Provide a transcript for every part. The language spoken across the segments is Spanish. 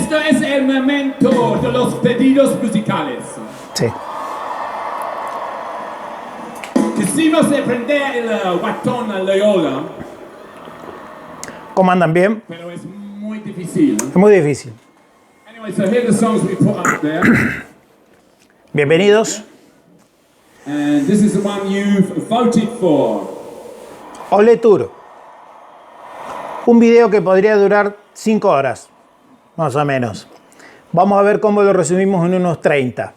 Esto es el momento de los pedidos musicales. Sí. Quisimos aprender el Guatón Loyola. ¿Cómo andan? ¿Bien? Pero es muy difícil. Es muy difícil. Anyway, so here are the songs we put up there. Bienvenidos. And this is the one you've voted for. Olé Tour. Un video que podría durar 5 horas, más o menos. Vamos a ver cómo lo resumimos en unos 30.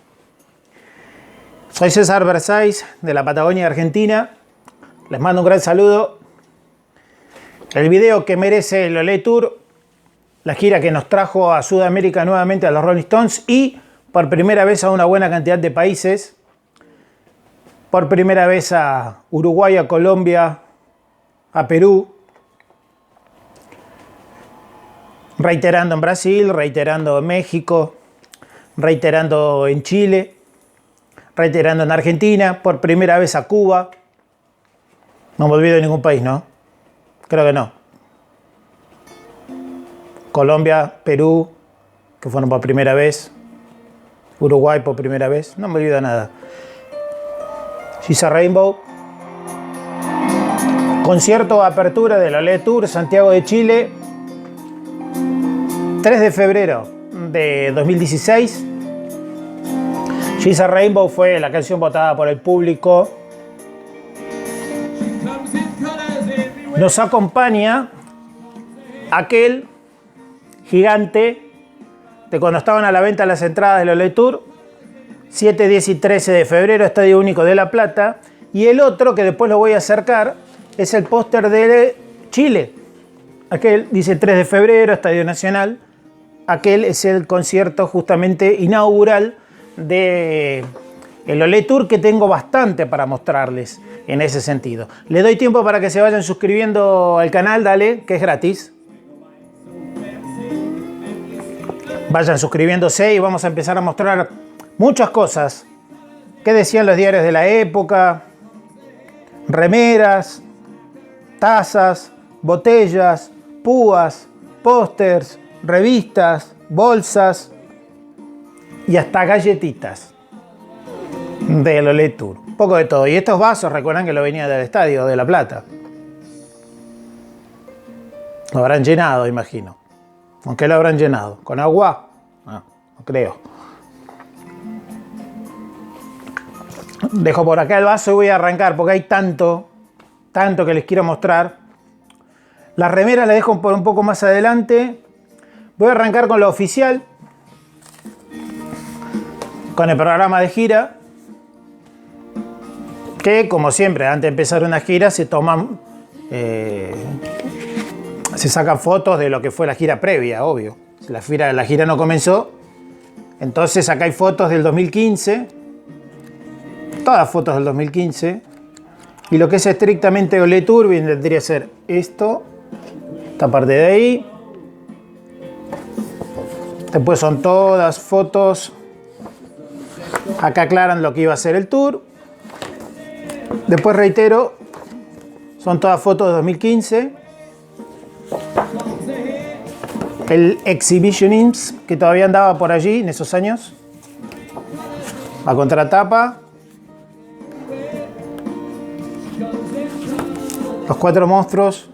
Soy César Versáis, de la Patagonia Argentina. Les mando un gran saludo. El video que merece el Olé Tour, la gira que nos trajo a Sudamérica nuevamente a los Rolling Stones y por primera vez a una buena cantidad de países. Por primera vez a Uruguay, a Colombia, a Perú. Reiterando en Brasil, reiterando en México, reiterando en Chile, reiterando en Argentina, por primera vez a Cuba. No me olvido de ningún país, ¿no? Creo que no. Colombia, Perú, que fueron por primera vez. Uruguay por primera vez. No me olvido de nada. She's a Rainbow. Concierto apertura del Olé Tour, Santiago de Chile. 3 de febrero de 2016. She's a Rainbow fue la canción votada por el público. Nos acompaña aquel gigante de cuando estaban a la venta las entradas del Olé Tour. 7, 10 y 13 de febrero, Estadio Único de La Plata. Y el otro, que después lo voy a acercar, es el póster de Chile. Aquel dice 3 de febrero, Estadio Nacional. Aquel es el concierto justamente inaugural de el Olé Tour, que tengo bastante para mostrarles en ese sentido. Les doy tiempo para que se vayan suscribiendo al canal, dale, que es gratis. Vayan suscribiéndose y vamos a empezar a mostrar muchas cosas. ¿Qué decían los diarios de la época? Remeras, tazas, botellas, púas, pósters, revistas, bolsas y hasta galletitas del Olé Tour. Un poco de todo. Y estos vasos, recuerdan que lo venía del Estadio de La Plata. Lo habrán llenado, imagino. ¿Con qué lo habrán llenado? ¿Con agua? No creo. Dejo por acá el vaso y voy a arrancar porque hay tanto que les quiero mostrar. Las remeras las dejo por un poco más adelante. Voy a arrancar con lo oficial, con el programa de gira, que como siempre, antes de empezar una gira se toman, se sacan fotos de lo que fue la gira previa, obvio. La gira no comenzó, entonces acá hay fotos del 2015, todas fotos del 2015, y lo que es estrictamente Olé Tour vendría a ser esto, esta parte de ahí. Después son todas fotos. Acá aclaran lo que iba a ser el tour. Después reitero, son todas fotos de 2015. El Exhibition Imps, que todavía andaba por allí en esos años. La contratapa. Los 4 monstruos.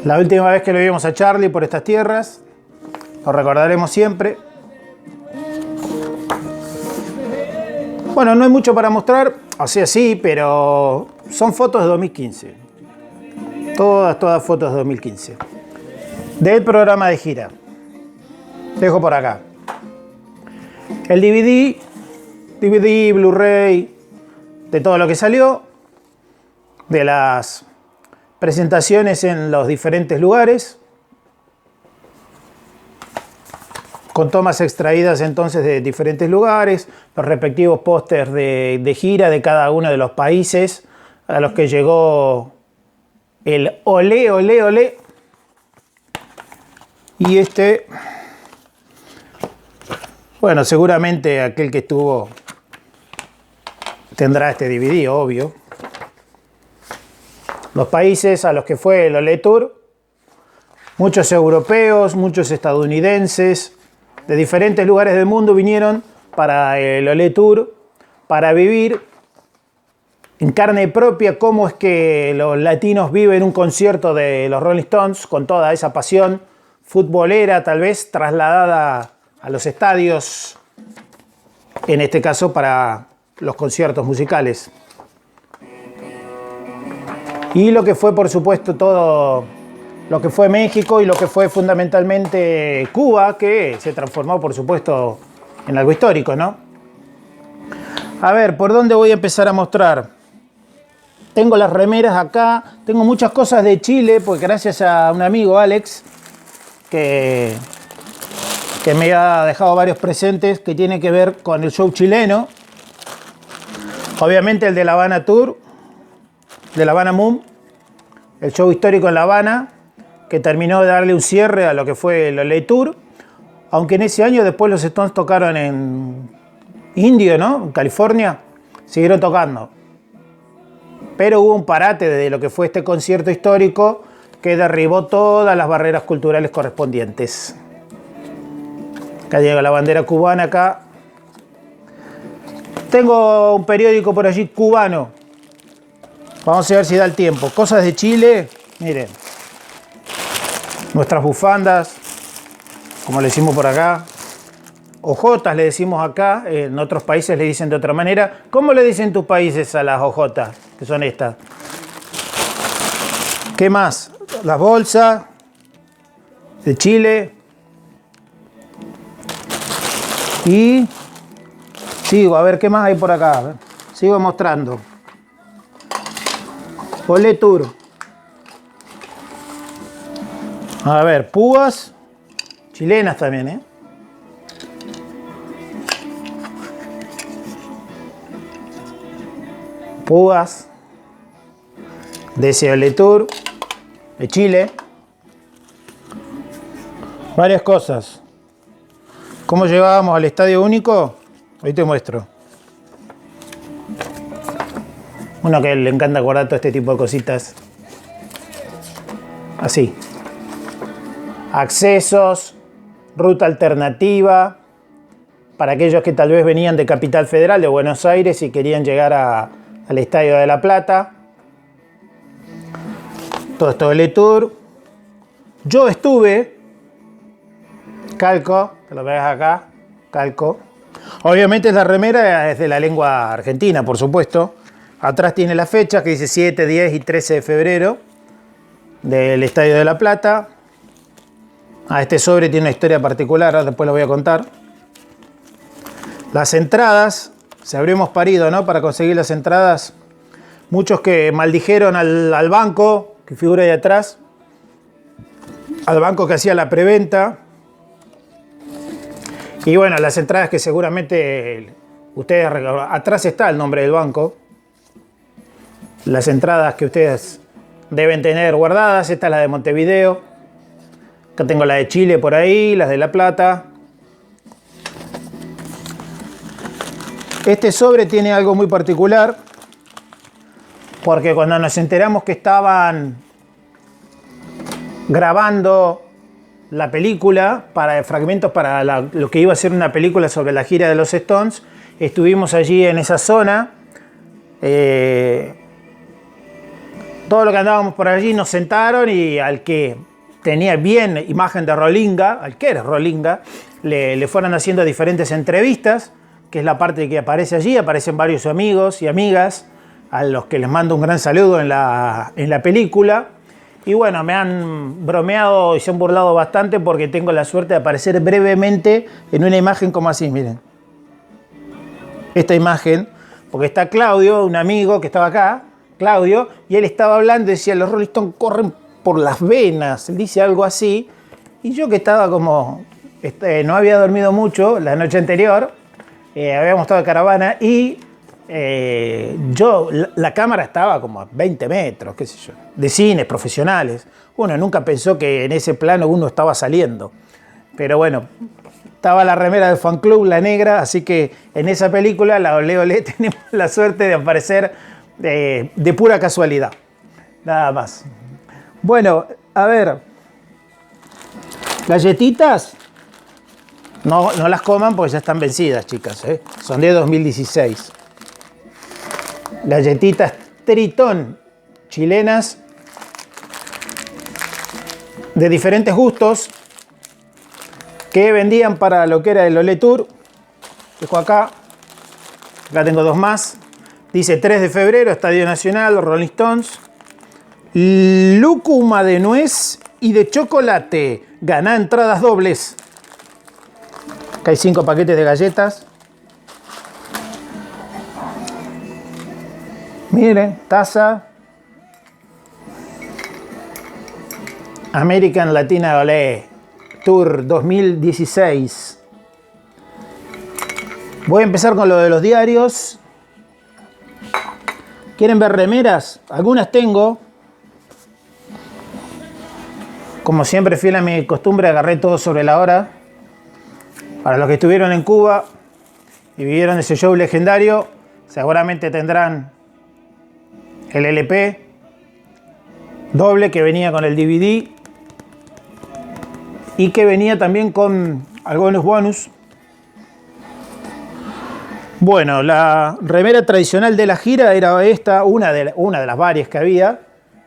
La última vez que lo vimos a Charlie por estas tierras. Lo recordaremos siempre. Bueno, no hay mucho para mostrar, o sea, sí, pero son fotos de 2015. Todas fotos de 2015. Del programa de gira. Dejo por acá. El DVD, Blu-ray, de todo lo que salió. De las presentaciones en los diferentes lugares. Con tomas extraídas entonces de diferentes lugares, los respectivos pósters de gira de cada uno de los países a los que llegó el Olé, Olé, Olé. Y bueno, seguramente aquel que estuvo tendrá este DVD, obvio. Los países a los que fue el Olé Tour. Muchos europeos, muchos estadounidenses, de diferentes lugares del mundo vinieron para el Olé Tour, para vivir en carne propia cómo es que los latinos viven un concierto de los Rolling Stones con toda esa pasión futbolera, tal vez trasladada a los estadios, en este caso para los conciertos musicales. Y lo que fue, por supuesto, todo lo que fue México y lo que fue fundamentalmente Cuba, que se transformó, por supuesto, en algo histórico, ¿no? A ver, ¿por dónde voy a empezar a mostrar? Tengo las remeras acá, tengo muchas cosas de Chile, porque gracias a un amigo, Alex, que me ha dejado varios presentes que tienen que ver con el show chileno. Obviamente el de La Habana Tour, de La Habana Moon, el show histórico en La Habana, que terminó de darle un cierre a lo que fue el Olé Tour, aunque en ese año después los Stones tocaron en Indio, ¿no? En California, siguieron tocando. Pero hubo un parate de lo que fue este concierto histórico que derribó todas las barreras culturales correspondientes. Acá llega la bandera cubana, acá. Tengo un periódico por allí cubano. Vamos a ver si da el tiempo. Cosas de Chile, miren. Nuestras bufandas, como le decimos por acá. Ojotas le decimos acá, en otros países le dicen de otra manera. ¿Cómo le dicen tus países a las ojotas? Que son estas. ¿Qué más? Las bolsas de Chile. Y sigo, a ver qué más hay por acá. A ver, sigo mostrando. Olé Tour. A ver, púas chilenas también, ¿eh? Púas de ese Olé Tour de Chile. Varias cosas. ¿Cómo llegábamos al Estadio Único? Ahí te muestro. Uno que le encanta guardar todo este tipo de cositas. Así. Accesos, ruta alternativa, para aquellos que tal vez venían de Capital Federal, de Buenos Aires, y querían llegar al Estadio de La Plata. Todo esto del Olé Tour. Yo estuve, calco, te lo ves acá, calco. Obviamente la remera es de la lengua argentina, por supuesto. Atrás tiene la fecha que dice 7, 10 y 13 de febrero del Estadio de La Plata. Este sobre tiene una historia particular, después lo voy a contar. Las entradas, se habríamos parido, ¿no? Para conseguir las entradas. Muchos que maldijeron al banco, que figura ahí atrás, al banco que hacía la preventa. Y bueno, las entradas que seguramente ustedes recordarán. Atrás está el nombre del banco. Las entradas que ustedes deben tener guardadas. Esta es la de Montevideo. Acá tengo la de Chile por ahí, las de La Plata. Este sobre tiene algo muy particular, porque cuando nos enteramos que estaban grabando la película, para fragmentos para lo que iba a ser una película sobre la gira de los Stones, estuvimos allí en esa zona. Todo lo que andábamos por allí nos sentaron, y al que tenía bien imagen de Rolinga, al que era Rolinga, le fueron haciendo diferentes entrevistas, que es la parte que aparece allí. Aparecen varios amigos y amigas a los que les mando un gran saludo en la película. Y bueno, me han bromeado y se han burlado bastante porque tengo la suerte de aparecer brevemente en una imagen como así, miren. Esta imagen, porque está Claudio, un amigo que estaba acá, Claudio, y él estaba hablando y decía: los Rolling Stones corren por las venas, él dice algo así. Y yo, que estaba como, no había dormido mucho la noche anterior, habíamos estado de caravana, y la cámara estaba como a 20 metros, qué sé yo, de cines profesionales. Uno nunca pensó que en ese plano uno estaba saliendo. Pero bueno, estaba la remera del fan club, la negra, así que en esa película, la Olé Olé, tenemos la suerte de aparecer de pura casualidad. Nada más. Bueno, a ver, Galletitas, no las coman porque ya están vencidas, chicas, ¿eh? Son de 2016. Galletitas Tritón, chilenas, de diferentes gustos, que vendían para lo que era el Olé Tour. Dejo acá tengo dos más. Dice 3 de febrero, Estadio Nacional, Rolling Stones. Lúcuma de nuez y de chocolate. Ganá entradas dobles. Acá hay 5 paquetes de galletas. Miren, taza. American Latina Olé Tour 2016. Voy a empezar con lo de los diarios. ¿Quieren ver remeras? Algunas tengo. Como siempre, fiel a mi costumbre, agarré todo sobre la hora. Para los que estuvieron en Cuba y vivieron ese show legendario, seguramente tendrán el LP doble que venía con el DVD y que venía también con algunos bonus. Bueno, la remera tradicional de la gira era esta, una de las varias que había,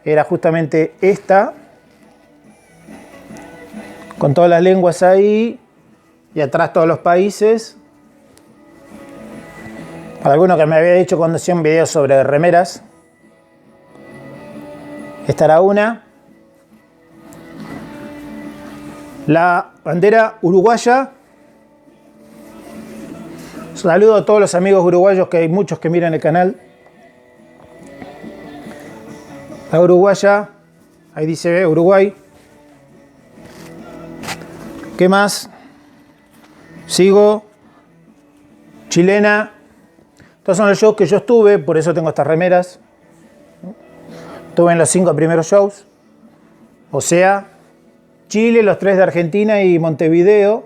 era justamente esta, con todas las lenguas ahí, y atrás todos los países. Para alguno que me había dicho cuando hacía un video sobre remeras, esta era una. La bandera uruguaya. Saludo a todos los amigos uruguayos, que hay muchos que miran el canal. La uruguaya, ahí dice Uruguay. ¿Qué más? Sigo. Chilena. Estos son los shows que yo estuve, por eso tengo estas remeras. Estuve en los 5 primeros shows. O sea, Chile, los 3 de Argentina y Montevideo.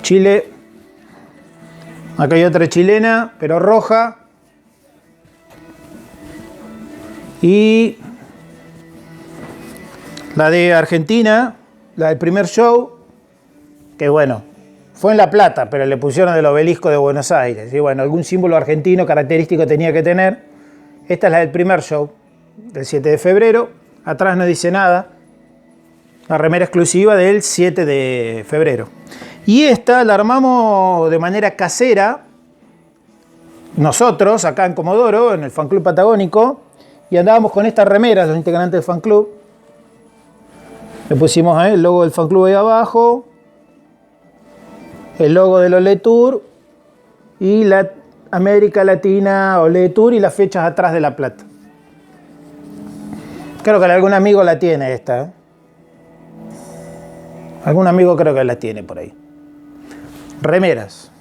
Chile. Acá hay otra chilena, pero roja. Y la de Argentina, la del primer show, que bueno, fue en La Plata, pero le pusieron el obelisco de Buenos Aires. Y bueno, algún símbolo argentino característico tenía que tener. Esta es la del primer show, del 7 de febrero. Atrás no dice nada. La remera exclusiva del 7 de febrero. Y esta la armamos de manera casera, nosotros, acá en Comodoro, en el fan club patagónico, y andábamos con estas remeras, los integrantes del fan club. Le pusimos el logo del fan club ahí abajo, el logo del Olé Tour y la América Latina Olé Tour y las fechas atrás de La Plata. Creo que algún amigo la tiene esta, ¿eh? Algún amigo creo que la tiene por ahí. Remeras.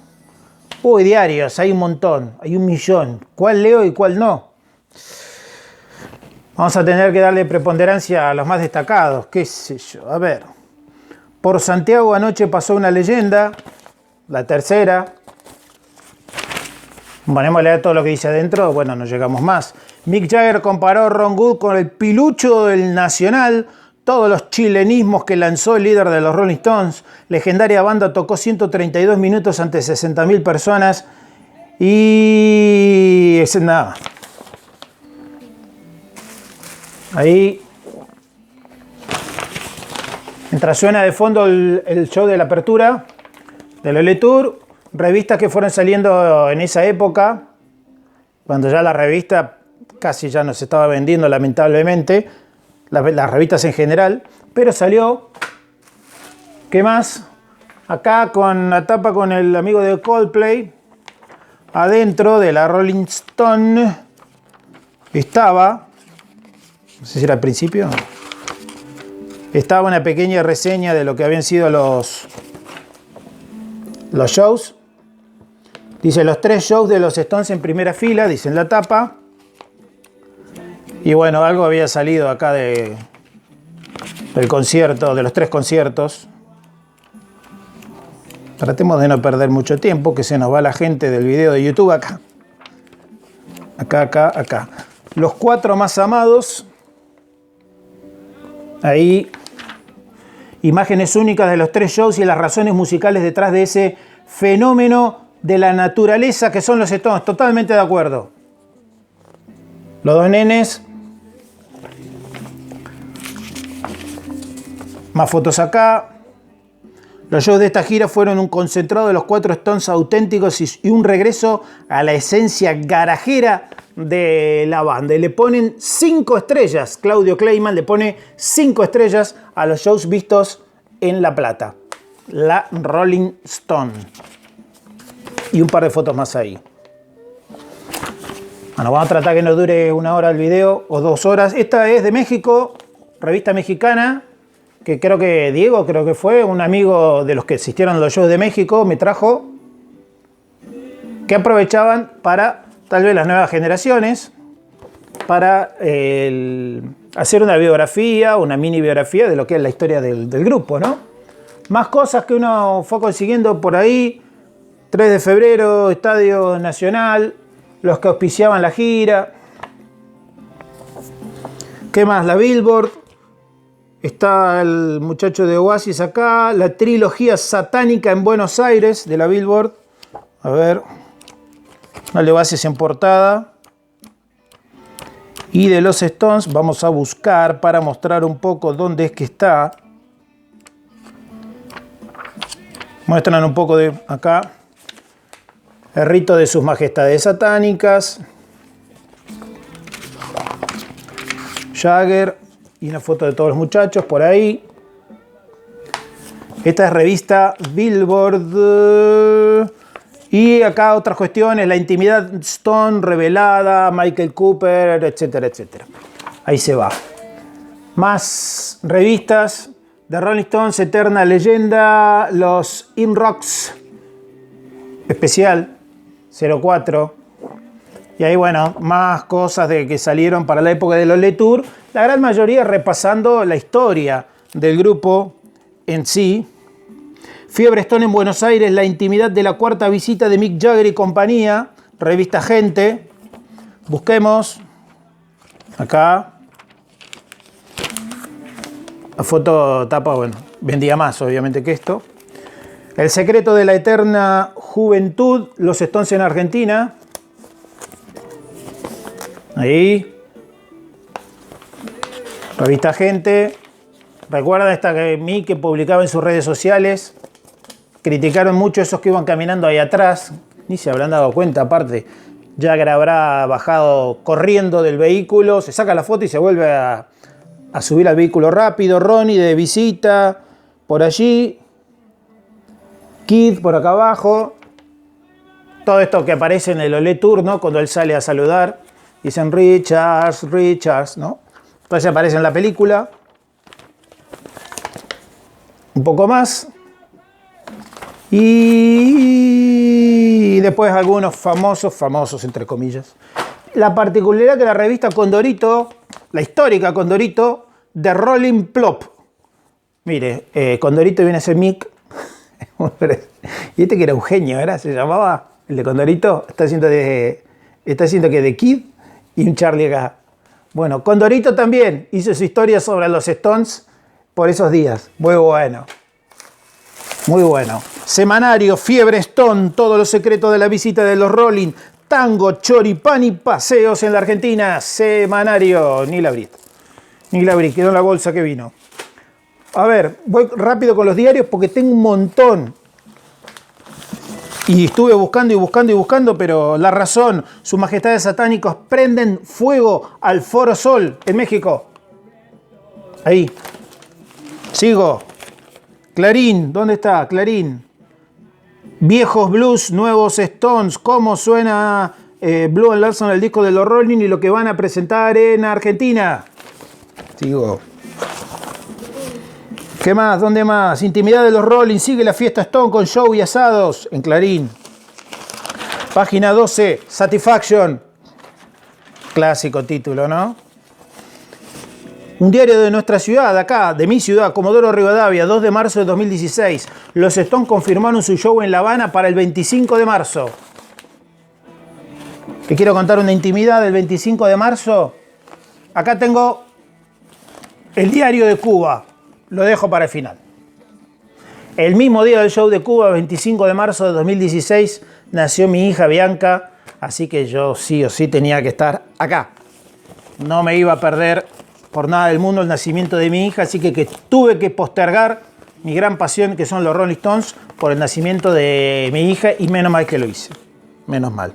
Uy, diarios, hay un montón, hay 1.000.000. ¿Cuál leo y cuál no? Vamos a tener que darle preponderancia a los más destacados, qué sé yo. A ver. Por Santiago anoche pasó una leyenda, la tercera. Ponemos a leer todo lo que dice adentro, bueno, no llegamos más. Mick Jagger comparó a Ron Wood con el pilucho del Nacional. Todos los chilenismos que lanzó el líder de los Rolling Stones. Legendaria banda tocó 132 minutos ante 60.000 personas. Y nada. Ahí. Mientras suena de fondo el show de la apertura del Olé Tour. Revistas que fueron saliendo en esa época. Cuando ya la revista casi ya no se estaba vendiendo, lamentablemente. Las revistas en general, pero salió, ¿qué más? Acá con la tapa con el amigo de Coldplay, adentro de la Rolling Stone estaba, no sé si era al principio, estaba una pequeña reseña de lo que habían sido los shows. Dice los 3 shows de los Stones en primera fila, dice en la tapa. Y bueno, algo había salido acá del concierto, de los 3 conciertos. Tratemos de no perder mucho tiempo, que se nos va la gente del video de YouTube acá. Acá. Los 4 más amados. Ahí. Imágenes únicas de los 3 shows y las razones musicales detrás de ese fenómeno de la naturaleza que son los Stones. Totalmente de acuerdo. Los dos nenes. Más fotos acá. Los shows de esta gira fueron un concentrado de los 4 Stones auténticos y un regreso a la esencia garajera de la banda. Y le ponen 5 estrellas. Claudio Kleiman le pone 5 estrellas a los shows vistos en La Plata. La Rolling Stone. Y un par de fotos más ahí. Bueno, vamos a tratar que no dure 1 hora el video o 2 horas. Esta es de México, revista mexicana. Que creo que Diego, creo que fue un amigo de los que asistieron a los shows de México, me trajo, que aprovechaban para, tal vez las nuevas generaciones, para hacer una biografía, una mini biografía de lo que es la historia del grupo, ¿no? Más cosas que uno fue consiguiendo por ahí, 3 de febrero, Estadio Nacional, los que auspiciaban la gira. ¿Qué más? La Billboard. Está el muchacho de Oasis acá, la trilogía satánica en Buenos Aires de la Billboard. A ver, una de Oasis en portada. Y de los Stones vamos a buscar para mostrar un poco dónde es que está. Muestran un poco de acá. El rito de sus majestades satánicas. Jagger. Y una foto de todos los muchachos por ahí. Esta es revista Billboard. Y acá otras cuestiones. La intimidad Stone revelada. Michael Cooper, etcétera, etcétera. Ahí se va. Más revistas. The Rolling Stones, Eterna Leyenda. Los In Rocks. Especial. 04. Y ahí, bueno, más cosas de que salieron para la época de los Le Tour. La gran mayoría repasando la historia del grupo en sí. Fiebre Stone en Buenos Aires, la intimidad de la 4ª visita de Mick Jagger y compañía. Revista Gente. Busquemos. Acá. La foto tapa, bueno, vendía más obviamente que esto. El secreto de la eterna juventud. Los Stones en Argentina. Ahí. Revista Gente. ¿Recuerdan esta que publicaba en sus redes sociales? Criticaron mucho esos que iban caminando ahí atrás. Ni se habrán dado cuenta, aparte. Jagger habrá bajado corriendo del vehículo, se saca la foto y se vuelve a subir al vehículo rápido. Ronnie de visita por allí. Kid por acá abajo. Todo esto que aparece en el Olé Tour, ¿no? Cuando él sale a saludar. Dicen Richards, ¿no? Entonces aparece en la película. Un poco más. Y después algunos famosos entre comillas. La particularidad que la revista Condorito, la histórica Condorito, de Rolling Plop. Mire, Condorito viene a ser Mick. Y este que era un genio, ¿verdad? Se llamaba, el de Condorito, está haciendo que de Kid. Y un Charlie acá. Bueno, Condorito también hizo su historia sobre los Stones por esos días. Muy bueno. Muy bueno. Semanario, Fiebre Stone, todos los secretos de la visita de los Rolling. Tango, choripán y paseos en la Argentina. Semanario. Ni la abrí, quedó en la bolsa que vino. A ver, voy rápido con los diarios porque tengo un montón. Y estuve buscando, pero La Razón, sus majestades satánicos prenden fuego al Foro Sol en México. Ahí. Sigo. Clarín, ¿dónde está? Clarín. Viejos blues, nuevos Stones. ¿Cómo suena Blue and Larson, el disco de los Rolling y lo que van a presentar en Argentina? Sigo. ¿Qué más? ¿Dónde más? Intimidad de los Rolling. Sigue la fiesta Stone con show y asados en Clarín. Página 12. Satisfaction. Clásico título, ¿no? Un diario de nuestra ciudad, acá, de mi ciudad, Comodoro Rivadavia, 2 de marzo de 2016. Los Stones confirmaron su show en La Habana para el 25 de marzo. ¿Te quiero contar una intimidad del 25 de marzo? Acá tengo el diario de Cuba. Lo dejo para el final. El mismo día del show de Cuba, 25 de marzo de 2016, nació mi hija Bianca, así que yo sí o sí tenía que estar acá. No me iba a perder por nada del mundo el nacimiento de mi hija, así que tuve que postergar mi gran pasión, que son los Rolling Stones, por el nacimiento de mi hija, y menos mal que lo hice. Menos mal.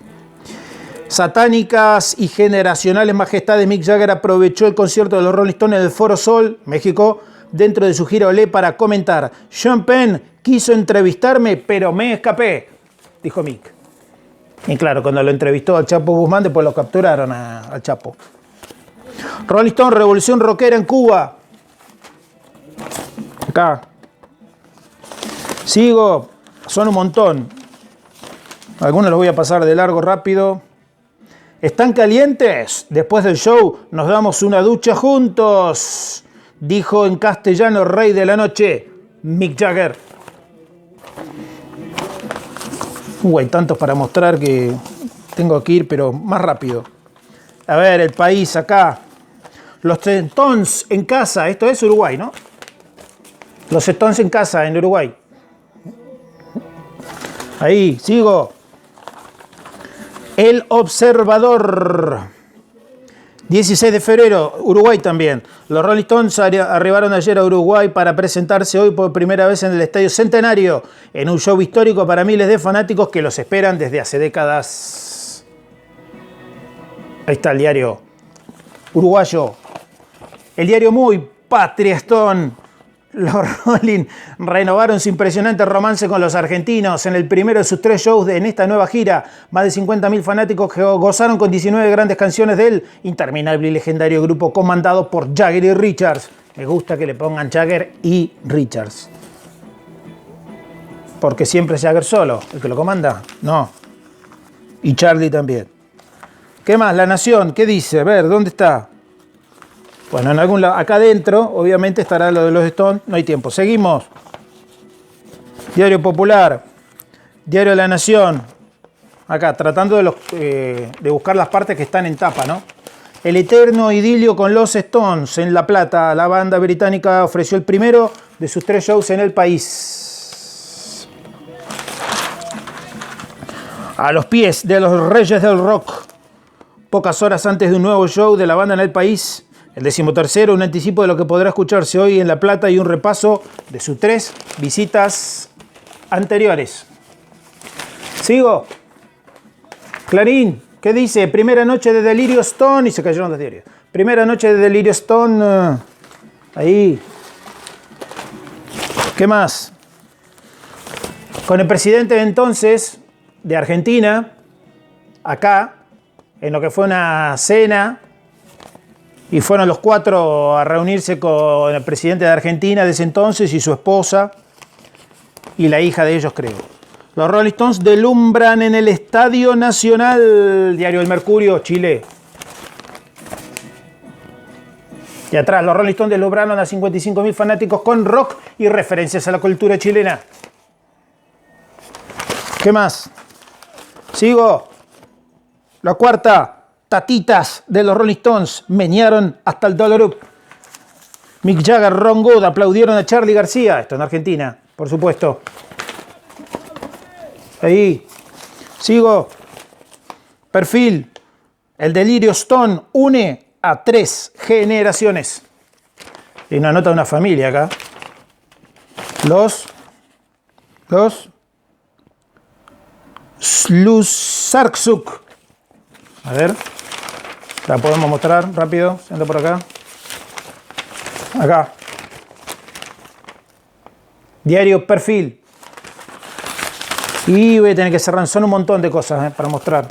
Satánicas y generacionales majestades, Mick Jagger aprovechó el concierto de los Rolling Stones en el Foro Sol, México, dentro de su gira Olé, para comentar: Sean Penn quiso entrevistarme, pero me escapé, dijo Mick. Y claro, cuando lo entrevistó al Chapo Guzmán, después lo capturaron al Chapo. Rolling Stone, revolución rockera en Cuba. Acá. Sigo, son un montón. Algunos los voy a pasar de largo rápido. ¿Están calientes? Después del show nos damos una ducha juntos, dijo en castellano Rey de la Noche, Mick Jagger. Hay tantos para mostrar que tengo que ir, pero más rápido. A ver, el país acá. Los Stones en casa. Esto es Uruguay, ¿no? Los Stones en casa, en Uruguay. Ahí, sigo. El Observador. 16 de febrero, Uruguay también. Los Rolling Stones arribaron ayer a Uruguay para presentarse hoy por primera vez en el Estadio Centenario, en un show histórico para miles de fanáticos que los esperan desde hace décadas. Ahí está el diario uruguayo. El diario muy Patria Stone. Los Rolling renovaron su impresionante romance con los argentinos en el primero de sus 3 shows en esta nueva gira. Más de 50.000 fanáticos que gozaron con 19 grandes canciones del interminable y legendario grupo comandado por Jagger y Richards. Me gusta que le pongan Jagger y Richards. Porque siempre es Jagger solo, el que lo comanda. No. Y Charlie también. ¿Qué más? La Nación, ¿qué dice? A ver, ¿dónde está? Bueno, en algún lado, acá adentro, obviamente estará lo de los Stones, no hay tiempo. Seguimos. Diario Popular, Diario de la Nación. Acá, tratando de buscar las partes que están en tapa, ¿no? El eterno idilio con los Stones en La Plata. La banda británica ofreció el primero de sus 3 shows en el país. A los pies de los reyes del rock. Pocas horas antes de un nuevo show de la banda en el país. El 13º, un anticipo de lo que podrá escucharse hoy en La Plata y un repaso de sus 3 visitas anteriores. Sigo. Clarín, ¿qué dice? Primera noche de Delirio Stone. Y se cayeron los diarios. Primera noche de Delirio Stone. Ahí. ¿Qué más? Con el presidente de entonces de Argentina, acá, en lo que fue una cena. Y fueron los 4 a reunirse con el presidente de Argentina de ese entonces y su esposa y la hija de ellos, creo. Los Rolling Stones deslumbran en el Estadio Nacional, Diario del Mercurio, Chile. Y atrás, los Rolling Stones deslumbraron a 55.000 fanáticos con rock y referencias a la cultura chilena. ¿Qué más? Sigo. La cuarta. Tatitas de los Rolling Stones menearon hasta el dolor. Mick Jagger, Ron Wood aplaudieron a Charly García. Esto en Argentina, por supuesto. Ahí. Sigo. Perfil. El delirio Stone une a 3 generaciones. Y una nota de una familia acá. Los Sluzarczuk. A ver. La podemos mostrar rápido, siendo por acá. Acá. Diario Perfil. Y voy a tener que cerrar. Son un montón de cosas para mostrar.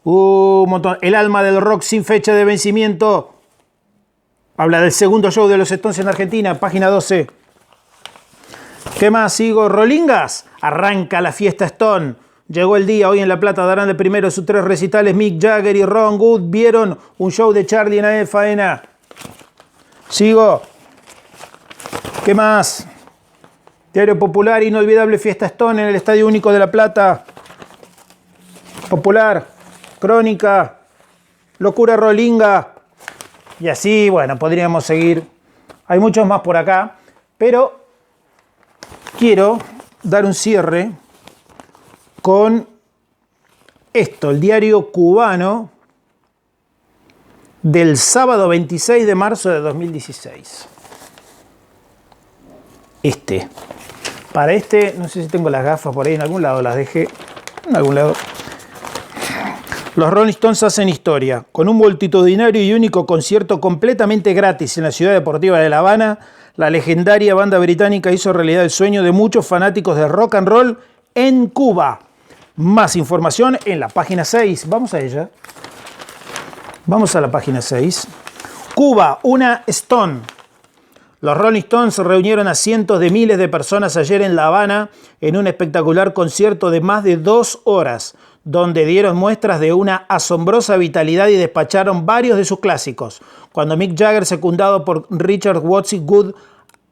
Un montón. El alma del rock sin fecha de vencimiento. Habla del segundo show de los Stones en Argentina, página 12. ¿Qué más? Sigo. Rolingas. Arranca la fiesta Stone. Llegó el día, hoy en La Plata darán el primero de sus 3 recitales. Mick Jagger y Ron Wood vieron un show de Charlie en la faena. Sigo. ¿Qué más? Diario Popular, inolvidable fiesta Stone en el Estadio Único de La Plata. Popular, Crónica, Locura Rolinga. Y así, bueno, podríamos seguir. Hay muchos más por acá, pero quiero dar un cierre con esto, el diario cubano del sábado 26 de marzo de 2016. Para no sé si tengo las gafas por ahí en algún lado, las dejé en algún lado. Los Rolling Stones hacen historia. Con un multitudinario y único concierto completamente gratis en la ciudad deportiva de La Habana, la legendaria banda británica hizo realidad el sueño de muchos fanáticos de rock and roll en Cuba. Más información en la página 6. Vamos a ella. Vamos a la página 6. Cuba, una Stone. Los Rolling Stones reunieron a cientos de miles de personas ayer en La Habana en un espectacular concierto de más de 2 horas, donde dieron muestras de una asombrosa vitalidad y despacharon varios de sus clásicos. Cuando Mick Jagger, secundado por Richard Wotzi-Good,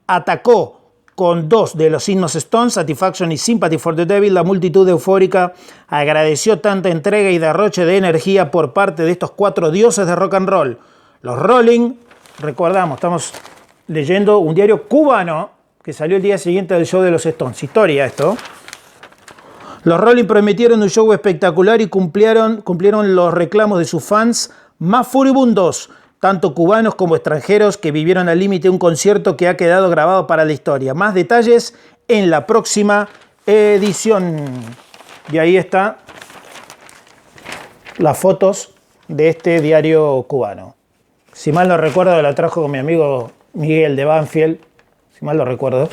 atacó con 2 de los himnos Stones, Satisfaction y Sympathy for the Devil, la multitud eufórica agradeció tanta entrega y derroche de energía por parte de estos 4 dioses de rock and roll. Los Rolling, recordamos, estamos leyendo un diario cubano que salió el día siguiente del show de los Stones. Historia esto. Los Rolling prometieron un show espectacular y cumplieron los reclamos de sus fans más furibundos, tanto cubanos como extranjeros, que vivieron al límite un concierto que ha quedado grabado para la historia. Más detalles en la próxima edición. Y ahí están las fotos de este diario cubano. Si mal no recuerdo, la trajo con mi amigo Miguel de Banfield, si mal no recuerdo,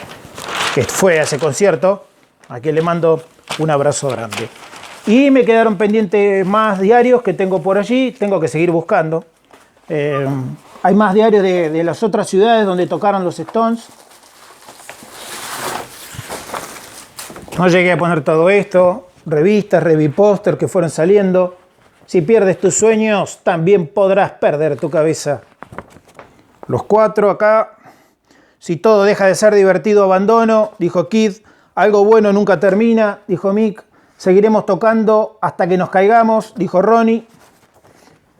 que fue a ese concierto, a quien le mando un abrazo grande. Y me quedaron pendientes más diarios que tengo por allí, tengo que seguir buscando. Hay más diarios de las otras ciudades donde tocaron los Stones. No llegué a poner todo esto, revistas, revipóster que fueron saliendo. Si pierdes tus sueños, también podrás perder tu cabeza. Los 4 acá. Si todo deja de ser divertido, abandono, dijo Kid. Algo bueno nunca termina, dijo Mick. Seguiremos tocando hasta que nos caigamos, dijo Ronnie.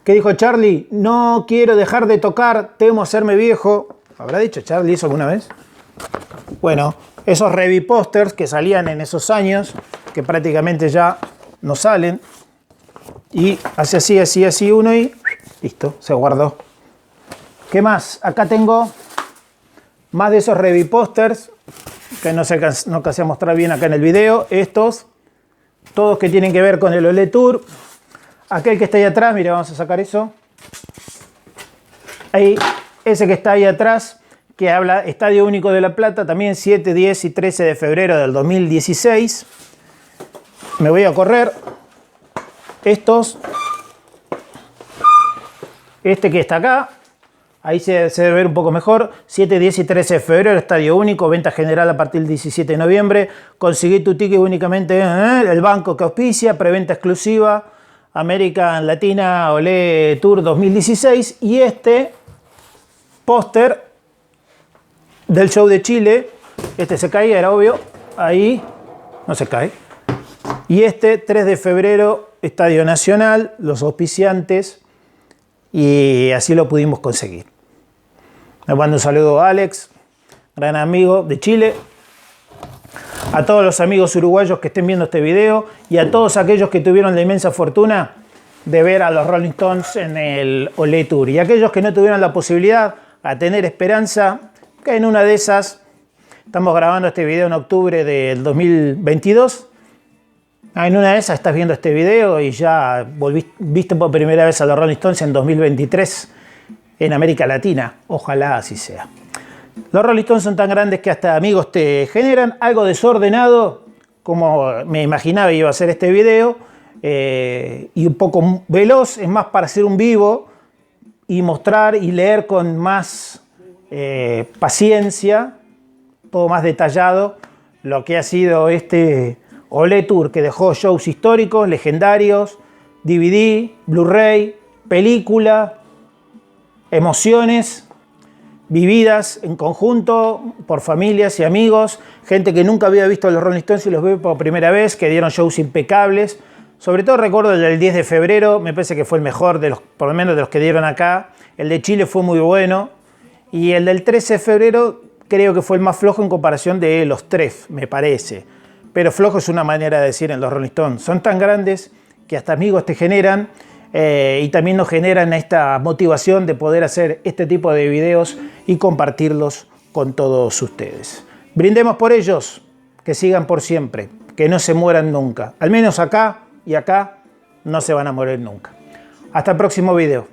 ¿Qué dijo Charlie? No quiero dejar de tocar, temo hacerme viejo. ¿Habrá dicho Charlie eso alguna vez? Bueno, esos reviposters que salían en esos años, que prácticamente ya no salen. Y hace así uno y listo, se guardó. ¿Qué más? Acá tengo más de esos reviposters que no alcancé a mostrar bien acá en el video. Estos, todos que tienen que ver con el Olé Tour. Aquel que está ahí atrás, mira, vamos a sacar eso. Ahí, ese que está ahí atrás, que habla Estadio Único de La Plata, también 7, 10 y 13 de febrero del 2016. Me voy a correr. Estos. Este que está acá. Ahí se debe ver un poco mejor. 7, 10 y 13 de febrero, Estadio Único, venta general a partir del 17 de noviembre. Conseguí tu ticket únicamente en el banco que auspicia, preventa exclusiva, American Latina Olé Tour 2016. Y este póster del show de Chile, este se caía, era obvio, ahí no se cae. Y este 3 de febrero, Estadio Nacional, los auspiciantes, y así lo pudimos conseguir. Le mando un saludo a Alex, gran amigo de Chile, a todos los amigos uruguayos que estén viendo este video y a todos aquellos que tuvieron la inmensa fortuna de ver a los Rolling Stones en el Olé Tour, y aquellos que no tuvieron la posibilidad, a tener esperanza que en una de esas, estamos grabando este video en octubre del 2022, en una de esas estás viendo este video y ya viste por primera vez a los Rolling Stones en 2023 en América Latina. Ojalá así sea. Los Rolling Stones son tan grandes que hasta amigos te generan. Algo desordenado, como me imaginaba iba a ser este video, y un poco veloz, es más para hacer un vivo y mostrar y leer con más paciencia, todo más detallado, lo que ha sido este Olé Tour, que dejó shows históricos, legendarios, DVD, Blu-ray, película, emociones vividas en conjunto por familias y amigos, gente que nunca había visto a los Rolling Stones y los ve por primera vez, que dieron shows impecables. Sobre todo recuerdo el del 10 de febrero, me parece que fue el mejor, por lo menos de los que dieron acá. El de Chile fue muy bueno. Y el del 13 de febrero, creo que fue el más flojo en comparación de los tres, me parece. Pero flojo es una manera de decir en los Rolling Stones. Son tan grandes que hasta amigos te generan y también nos generan esta motivación de poder hacer este tipo de videos y compartirlos con todos ustedes. Brindemos por ellos, que sigan por siempre, que no se mueran nunca. Al menos acá y acá no se van a morir nunca. Hasta el próximo video.